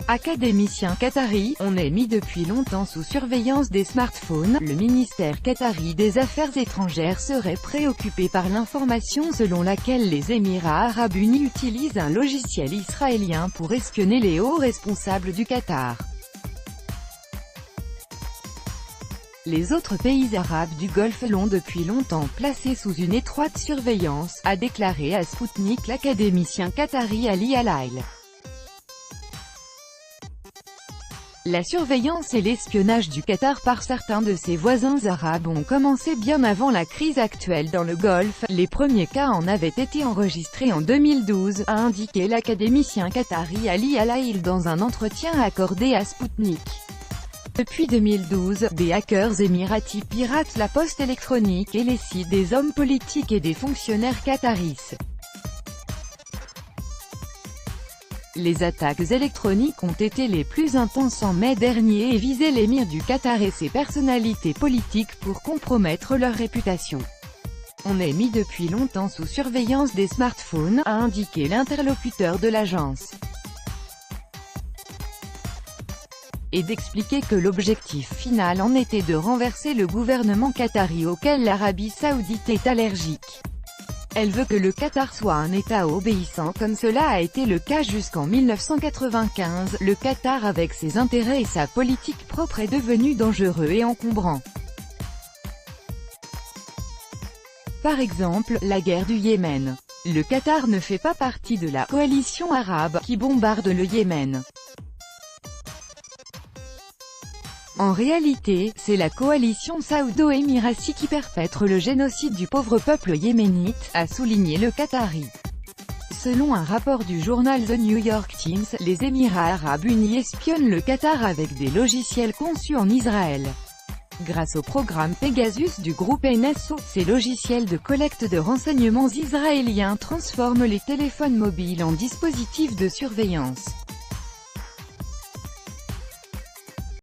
Académicien qatari, on est mis depuis longtemps sous surveillance des smartphones. Le ministère qatari des Affaires étrangères serait préoccupé par l'information selon laquelle les Émirats arabes unis utilisent un logiciel israélien pour espionner les hauts responsables du Qatar. Les autres pays arabes du Golfe l'ont depuis longtemps placé sous une étroite surveillance, a déclaré à Sputnik l'académicien qatari Ali Al-Ail. La surveillance et l'espionnage du Qatar par certains de ses voisins arabes ont commencé bien avant la crise actuelle dans le Golfe. Les premiers cas en avaient été enregistrés en 2012, a indiqué l'académicien qatari Ali Al-Ail dans un entretien accordé à Sputnik. Depuis 2012, des hackers émiratis piratent la poste électronique et les sites des hommes politiques et des fonctionnaires qataris. Les attaques électroniques ont été les plus intenses en mai dernier et visaient l'émir du Qatar et ses personnalités politiques pour compromettre leur réputation. On est mis depuis longtemps sous surveillance des smartphones, a indiqué l'interlocuteur de l'agence. Et d'expliquer que l'objectif final en était de renverser le gouvernement qatari auquel l'Arabie saoudite est allergique. Elle veut que le Qatar soit un État obéissant comme cela a été le cas jusqu'en 1995. Le Qatar avec ses intérêts et sa politique propre est devenu dangereux et encombrant. Par exemple, la guerre du Yémen. Le Qatar ne fait pas partie de la coalition arabe qui bombarde le Yémen. En réalité, c'est la coalition saoudo-émiratie qui perpètre le génocide du pauvre peuple yéménite, a souligné le Qatari. Selon un rapport du journal The New York Times, les Émirats arabes unis espionnent le Qatar avec des logiciels conçus en Israël. Grâce au programme Pegasus du groupe NSO, ces logiciels de collecte de renseignements israéliens transforment les téléphones mobiles en dispositifs de surveillance.